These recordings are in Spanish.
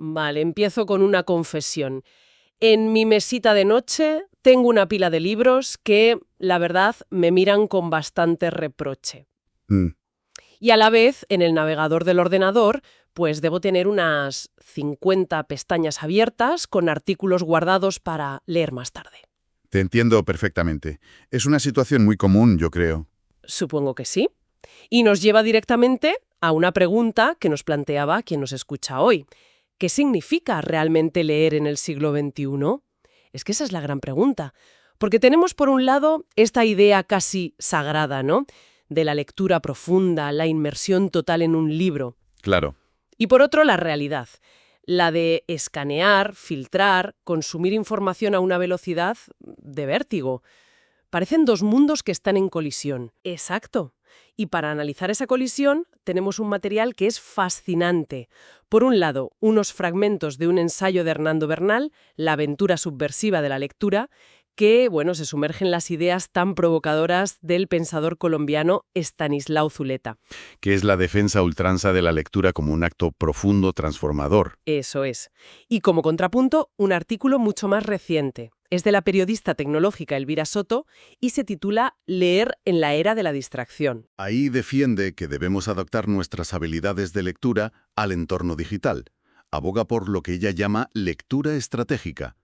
Vale, empiezo con una confesión. En mi mesita de noche tengo una pila de libros que, la verdad, me miran con bastante reproche. Mm, Y a la vez, en el navegador del ordenador, pues debo tener unas 50 pestañas abiertas con artículos guardados para leer más tarde. Te entiendo perfectamente. Es una situación muy común, yo creo. Supongo que sí. Y nos lleva directamente a una pregunta que nos planteaba quien nos escucha hoy. ¿Qué significa realmente leer en el siglo XXI? Es que esa es la gran pregunta. Porque tenemos por un lado esta idea casi sagrada, ¿no? De la lectura profunda, la inmersión total en un libro. Claro. Y por otro, la realidad, la de escanear, filtrar, consumir información a una velocidad de vértigo. Parecen dos mundos que están en colisión. Exacto. Y para analizar esa colisión tenemos un material que es fascinante. Por un lado, unos fragmentos de un ensayo de Hernando Bernal, La aventura subversiva de la lectura, que, se sumergen en las ideas tan provocadoras del pensador colombiano Estanislao Zuleta. Que es la defensa a ultranza de la lectura como un acto profundo transformador. Eso es. Y como contrapunto, un artículo mucho más reciente. Es de la periodista tecnológica Elvira Soto y se titula Leer en la era de la distracción. Ahí defiende que debemos adaptar nuestras habilidades de lectura al entorno digital. Aboga por lo que ella llama lectura estratégica.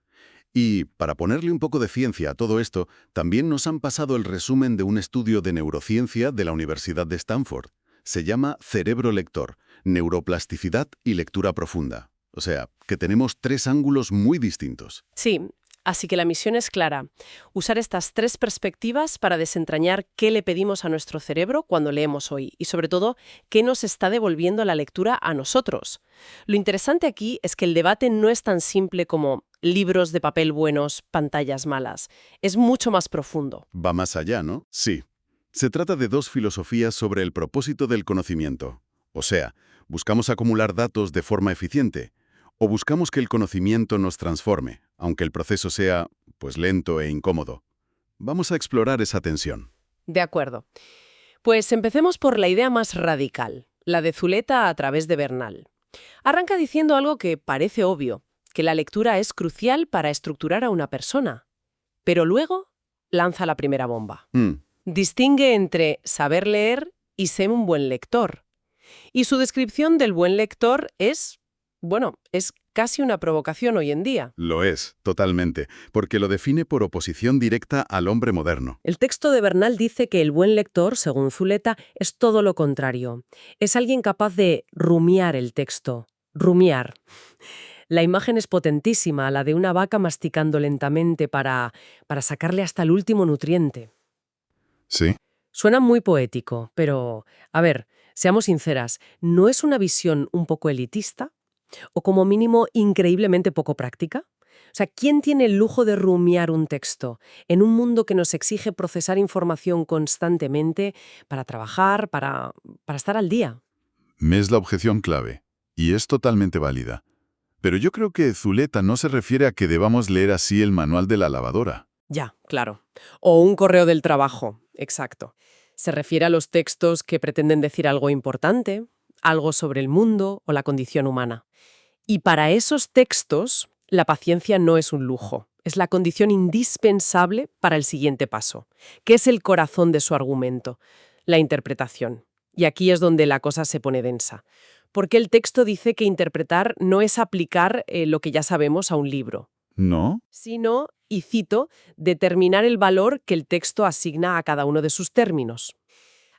Y, para ponerle un poco de ciencia a todo esto, también nos han pasado el resumen de un estudio de neurociencia de la Universidad de Stanford. Se llama Cerebro Lector, Neuroplasticidad y Lectura Profunda. O sea, que tenemos tres ángulos muy distintos. Sí, así que la misión es clara. Usar estas tres perspectivas para desentrañar qué le pedimos a nuestro cerebro cuando leemos hoy y, sobre todo, qué nos está devolviendo la lectura a nosotros. Lo interesante aquí es que el debate no es tan simple como libros de papel buenos, pantallas malas. Es mucho más profundo. Va más allá, ¿no? Sí. Se trata de dos filosofías sobre el propósito del conocimiento. O sea, ¿buscamos acumular datos de forma eficiente? ¿O buscamos que el conocimiento nos transforme, aunque el proceso sea, pues, lento e incómodo? Vamos a explorar esa tensión. De acuerdo. Pues empecemos por la idea más radical, la de Zuleta a través de Bernal. Arranca diciendo algo que parece obvio, que la lectura es crucial para estructurar a una persona. Pero luego lanza la primera bomba. Distingue entre saber leer y ser un buen lector. Y su descripción del buen lector es casi una provocación hoy en día. Lo es, totalmente, porque lo define por oposición directa al hombre moderno. El texto de Bernal dice que el buen lector, según Zuleta, es todo lo contrario. Es alguien capaz de rumiar el texto. Rumiar. La imagen es potentísima, la de una vaca masticando lentamente para sacarle hasta el último nutriente. Sí. Suena muy poético, pero, a ver, seamos sinceras, ¿no es una visión un poco elitista? ¿O como mínimo increíblemente poco práctica? O sea, ¿quién tiene el lujo de rumiar un texto en un mundo que nos exige procesar información constantemente para trabajar, para estar al día? Me es la objeción clave, y es totalmente válida. Pero yo creo que Zuleta no se refiere a que debamos leer así el manual de la lavadora. Ya, claro. O un correo del trabajo, exacto. Se refiere a los textos que pretenden decir algo importante, algo sobre el mundo o la condición humana. Y para esos textos, la paciencia no es un lujo, es la condición indispensable para el siguiente paso, que es el corazón de su argumento, la interpretación. Y aquí es donde la cosa se pone densa. Porque el texto dice que interpretar no es aplicar lo que ya sabemos a un libro. ¿No? Sino, y cito, determinar el valor que el texto asigna a cada uno de sus términos.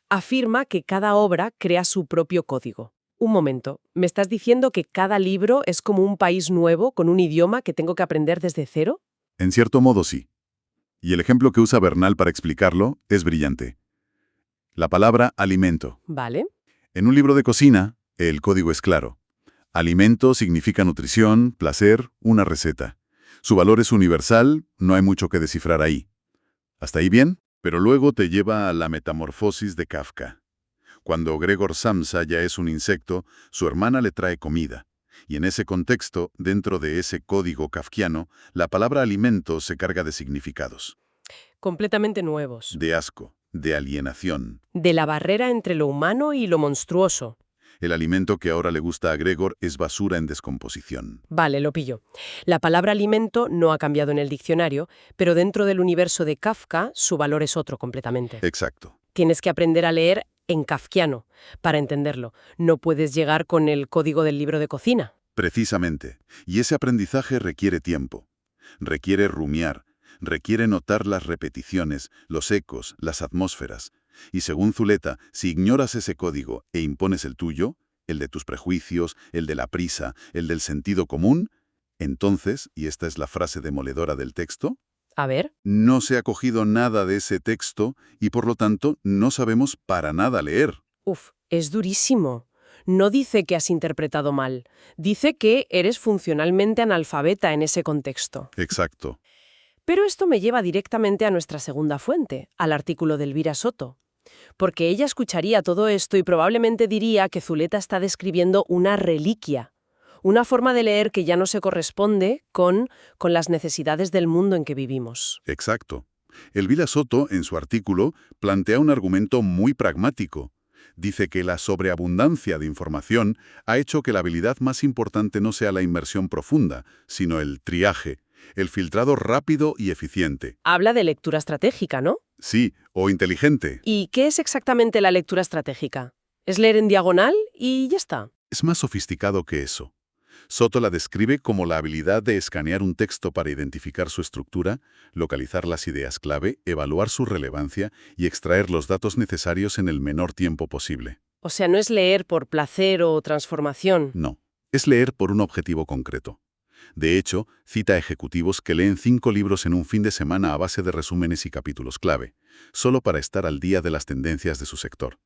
Afirma que cada obra crea su propio código. Un momento, ¿me estás diciendo que cada libro es como un país nuevo con un idioma que tengo que aprender desde cero? En cierto modo sí. Y el ejemplo que usa Bernal para explicarlo es brillante. La palabra alimento. Vale. En un libro de cocina, el código es claro. Alimento significa nutrición, placer, una receta. Su valor es universal, no hay mucho que descifrar ahí. ¿Hasta ahí bien? Pero luego te lleva a la metamorfosis de Kafka. Cuando Gregor Samsa ya es un insecto, su hermana le trae comida. Y en ese contexto, dentro de ese código kafkiano, la palabra alimento se carga de significados. Completamente nuevos. De asco, de alienación. De la barrera entre lo humano y lo monstruoso. El alimento que ahora le gusta a Gregor es basura en descomposición. Vale, lo pillo. La palabra alimento no ha cambiado en el diccionario, pero dentro del universo de Kafka su valor es otro completamente. Exacto. Tienes que aprender a leer en kafkiano para entenderlo. No puedes llegar con el código del libro de cocina. Precisamente. Y ese aprendizaje requiere tiempo. Requiere rumiar. Requiere notar las repeticiones, los ecos, las atmósferas. Y según Zuleta, si ignoras ese código e impones el tuyo, el de tus prejuicios, el de la prisa, el del sentido común, entonces, y esta es la frase demoledora del texto, A ver. no se ha cogido nada de ese texto y por lo tanto no sabemos para nada leer. Uf, es durísimo. No dice que has interpretado mal. Dice que eres funcionalmente analfabeta en ese contexto. Exacto. Pero esto me lleva directamente a nuestra segunda fuente, al artículo de Elvira Soto. Porque ella escucharía todo esto y probablemente diría que Zuleta está describiendo una reliquia, una forma de leer que ya no se corresponde con las necesidades del mundo en que vivimos. Exacto. Elvira Soto, en su artículo, plantea un argumento muy pragmático. Dice que la sobreabundancia de información ha hecho que la habilidad más importante no sea la inmersión profunda, sino el triaje, el filtrado rápido y eficiente. Habla de lectura estratégica, ¿no? Sí, o inteligente. ¿Y qué es exactamente la lectura estratégica? ¿Es leer en diagonal y ya está? Es más sofisticado que eso. Soto la describe como la habilidad de escanear un texto para identificar su estructura, localizar las ideas clave, evaluar su relevancia y extraer los datos necesarios en el menor tiempo posible. O sea, no es leer por placer o transformación. No, es leer por un objetivo concreto. De hecho, cita ejecutivos que leen 5 libros en un fin de semana a base de resúmenes y capítulos clave, solo para estar al día de las tendencias de su sector.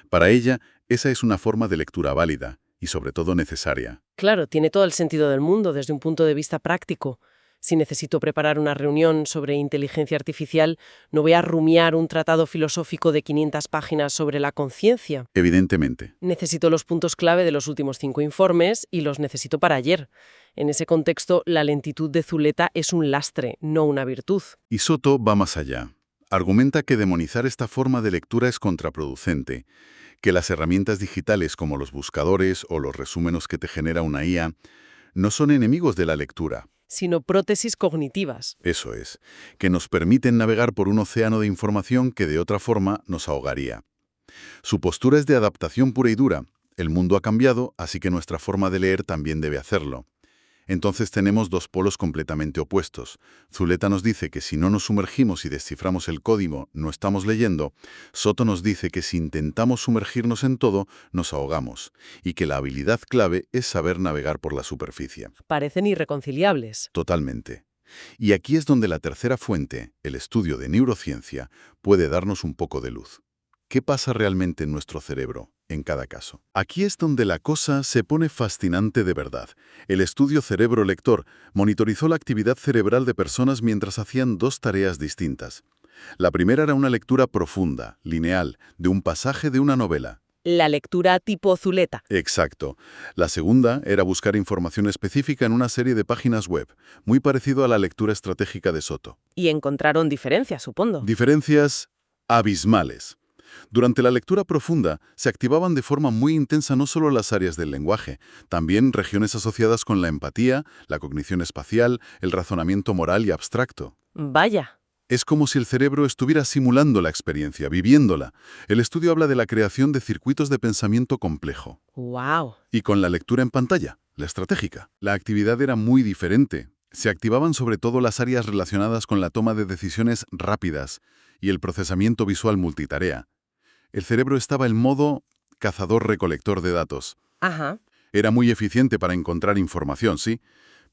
Para ella, esa es una forma de lectura válida y sobre todo necesaria. Claro, tiene todo el sentido del mundo desde un punto de vista práctico. Si necesito preparar una reunión sobre inteligencia artificial, no voy a rumiar un tratado filosófico de 500 páginas sobre la conciencia. Evidentemente. Necesito los puntos clave de los últimos 5 informes y los necesito para ayer. En ese contexto, la lentitud de Zuleta es un lastre, no una virtud. Y Soto va más allá. Argumenta que demonizar esta forma de lectura es contraproducente, que las herramientas digitales como los buscadores o los resúmenes que te genera una IA no son enemigos de la lectura. Sino prótesis cognitivas. Eso es, que nos permiten navegar por un océano de información que de otra forma nos ahogaría. Su postura es de adaptación pura y dura. El mundo ha cambiado, así que nuestra forma de leer también debe hacerlo. Entonces tenemos dos polos completamente opuestos. Zuleta nos dice que si no nos sumergimos y desciframos el código, no estamos leyendo. Soto nos dice que si intentamos sumergirnos en todo, nos ahogamos. Y que la habilidad clave es saber navegar por la superficie. Parecen irreconciliables. Totalmente. Y aquí es donde la tercera fuente, el estudio de neurociencia, puede darnos un poco de luz. ¿Qué pasa realmente en nuestro cerebro, en cada caso? Aquí es donde la cosa se pone fascinante de verdad. El estudio cerebro-lector monitorizó la actividad cerebral de personas mientras hacían 2 tareas distintas. La primera era una lectura profunda, lineal, de un pasaje de una novela. La lectura tipo Zuleta. Exacto. La segunda era buscar información específica en una serie de páginas web, muy parecido a la lectura estratégica de Soto. Y encontraron diferencias, supongo. Diferencias abismales. Durante la lectura profunda, se activaban de forma muy intensa no solo las áreas del lenguaje, también regiones asociadas con la empatía, la cognición espacial, el razonamiento moral y abstracto. Vaya. Es como si el cerebro estuviera simulando la experiencia, viviéndola. El estudio habla de la creación de circuitos de pensamiento complejo. ¡Wow! Y con la lectura en pantalla, la estratégica, la actividad era muy diferente. Se activaban sobre todo las áreas relacionadas con la toma de decisiones rápidas y el procesamiento visual multitarea. El cerebro estaba en modo cazador-recolector de datos. Ajá. Era muy eficiente para encontrar información, sí,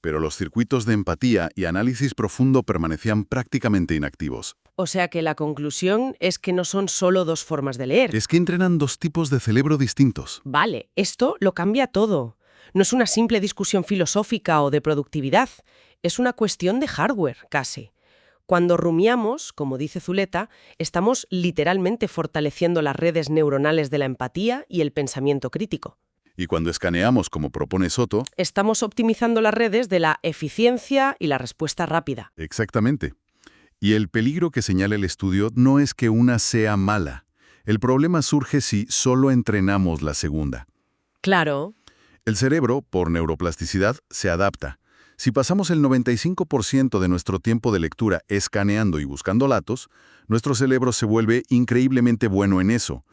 pero los circuitos de empatía y análisis profundo permanecían prácticamente inactivos. O sea que la conclusión es que no son solo 2 formas de leer. Es que entrenan 2 tipos de cerebro distintos. Vale, esto lo cambia todo. No es una simple discusión filosófica o de productividad, es una cuestión de hardware, casi. Cuando rumiamos, como dice Zuleta, estamos literalmente fortaleciendo las redes neuronales de la empatía y el pensamiento crítico. Y cuando escaneamos, como propone Soto, Estamos optimizando las redes de la eficiencia y la respuesta rápida. exactamente. Y el peligro que señala el estudio no es que una sea mala. El problema surge si solo entrenamos la segunda. Claro. El cerebro, por neuroplasticidad, se adapta. Si pasamos el 95% de nuestro tiempo de lectura escaneando y buscando datos, nuestro cerebro se vuelve increíblemente bueno en eso.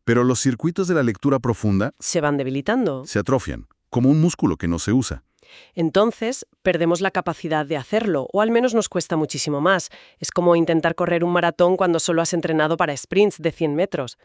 Pero los circuitos de la lectura profunda Se van debilitando. se atrofian, como un músculo que no se usa. Entonces, perdemos la capacidad de hacerlo, o al menos nos cuesta muchísimo más. Es como intentar correr un maratón cuando solo has entrenado para sprints de 100 metros.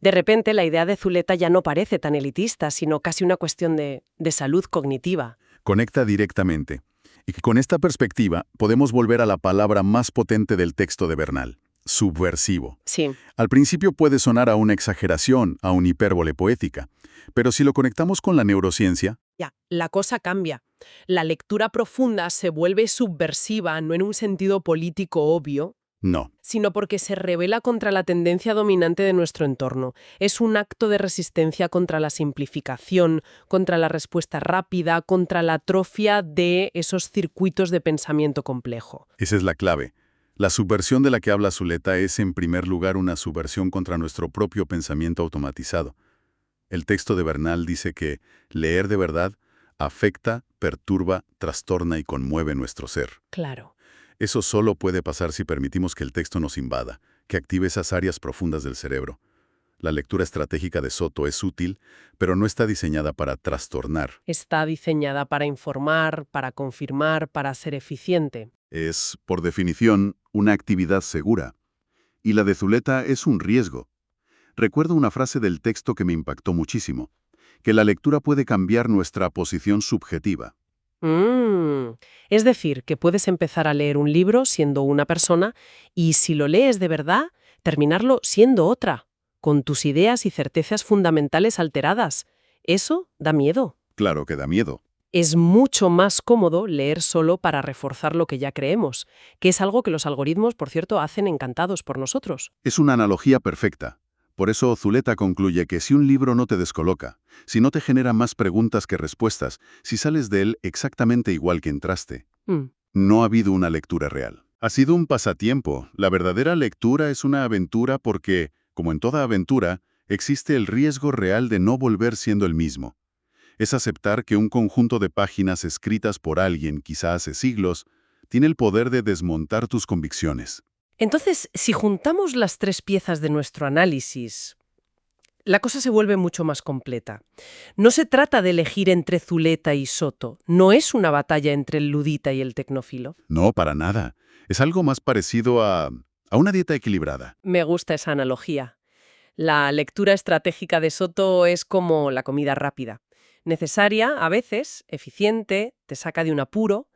De repente, la idea de Zuleta ya no parece tan elitista, sino casi una cuestión de salud cognitiva. Conecta directamente. Y que con esta perspectiva podemos volver a la palabra más potente del texto de Bernal: subversivo. Sí, Al principio puede sonar a una exageración, a una hipérbole poética, pero si lo conectamos con la neurociencia, ya, la cosa cambia. La lectura profunda se vuelve subversiva no en un sentido político obvio, no. sino porque se rebela contra la tendencia dominante de nuestro entorno. Es un acto de resistencia contra la simplificación, contra la respuesta rápida, contra la atrofia de esos circuitos de pensamiento complejo. Esa es la clave. La subversión de la que habla Zuleta es, en primer lugar, una subversión contra nuestro propio pensamiento automatizado. El texto de Bernal dice que leer de verdad afecta, perturba, trastorna y conmueve nuestro ser. Claro. Eso solo puede pasar si permitimos que el texto nos invada, que active esas áreas profundas del cerebro. La lectura estratégica de Soto es útil, pero no está diseñada para trastornar. Está diseñada para informar, para confirmar, para ser eficiente. Es, por definición, una actividad segura. Y la de Zuleta es un riesgo. Recuerdo una frase del texto que me impactó muchísimo: que la lectura puede cambiar nuestra posición subjetiva. Es decir, que puedes empezar a leer un libro siendo una persona y, si lo lees de verdad, terminarlo siendo otra, con tus ideas y certezas fundamentales alteradas. Eso da miedo. Claro que da miedo. Es mucho más cómodo leer solo para reforzar lo que ya creemos, que es algo que los algoritmos, por cierto, hacen encantados por nosotros. Es una analogía perfecta. Por eso Zuleta concluye que si un libro no te descoloca, si no te genera más preguntas que respuestas, si sales de él exactamente igual que entraste, no ha habido una lectura real. Ha sido un pasatiempo. La verdadera lectura es una aventura porque, como en toda aventura, existe el riesgo real de no volver siendo el mismo. Es aceptar que un conjunto de páginas escritas por alguien, quizá hace siglos, tiene el poder de desmontar tus convicciones. Entonces, si juntamos las tres piezas de nuestro análisis, la cosa se vuelve mucho más completa. No se trata de elegir entre Zuleta y Soto, no es una batalla entre el ludita y el tecnófilo. No, para nada. Es algo más parecido a una dieta equilibrada. Me gusta esa analogía. La lectura estratégica de Soto es como la comida rápida. Necesaria, a veces, eficiente, te saca de un apuro,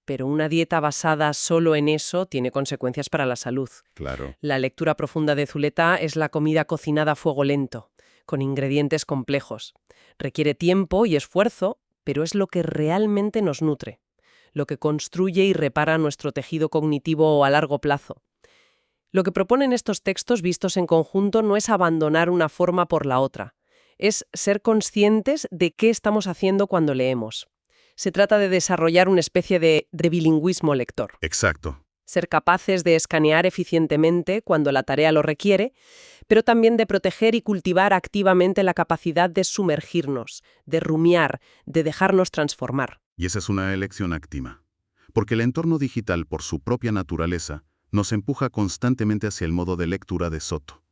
pero una dieta basada solo en eso tiene consecuencias para la salud. Claro. La lectura profunda de Zuleta es la comida cocinada a fuego lento, con ingredientes complejos. Requiere tiempo y esfuerzo, pero es lo que realmente nos nutre, lo que construye y repara nuestro tejido cognitivo a largo plazo. Lo que proponen estos textos vistos en conjunto no es abandonar una forma por la otra, es ser conscientes de qué estamos haciendo cuando leemos. Se trata de desarrollar una especie de bilingüismo lector. Exacto. Ser capaces de escanear eficientemente cuando la tarea lo requiere, pero también de proteger y cultivar activamente la capacidad de sumergirnos, de rumiar, de dejarnos transformar. Y esa es una elección activa. Porque el entorno digital, por su propia naturaleza, nos empuja constantemente hacia el modo de lectura de Soto.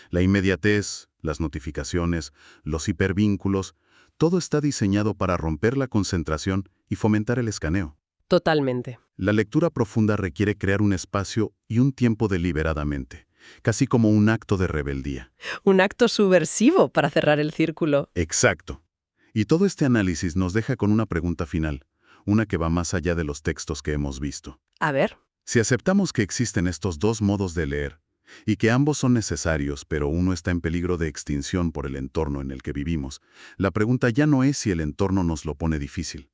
La inmediatez, las notificaciones, los hipervínculos, todo está diseñado para romper la concentración y fomentar el escaneo. Totalmente. La lectura profunda requiere crear un espacio y un tiempo deliberadamente, casi como un acto de rebeldía. Un acto subversivo para cerrar el círculo. Exacto. Y todo este análisis nos deja con una pregunta final, una que va más allá de los textos que hemos visto. A ver. Si aceptamos que existen estos dos modos de leer, y que ambos son necesarios, pero uno está en peligro de extinción por el entorno en el que vivimos, la pregunta ya no es si el entorno nos lo pone difícil.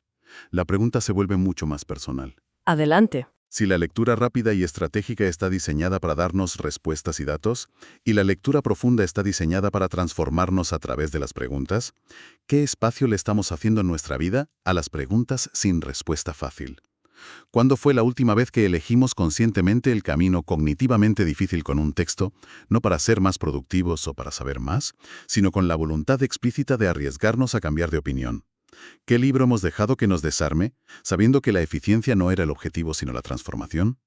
La pregunta se vuelve mucho más personal. Adelante. Si la lectura rápida y estratégica está diseñada para darnos respuestas y datos, y la lectura profunda está diseñada para transformarnos a través de las preguntas, ¿qué espacio le estamos haciendo en nuestra vida a las preguntas sin respuesta fácil? ¿Cuándo fue la última vez que elegimos conscientemente el camino cognitivamente difícil con un texto, no para ser más productivos o para saber más, sino con la voluntad explícita de arriesgarnos a cambiar de opinión? ¿Qué libro hemos dejado que nos desarme, sabiendo que la eficiencia no era el objetivo sino la transformación?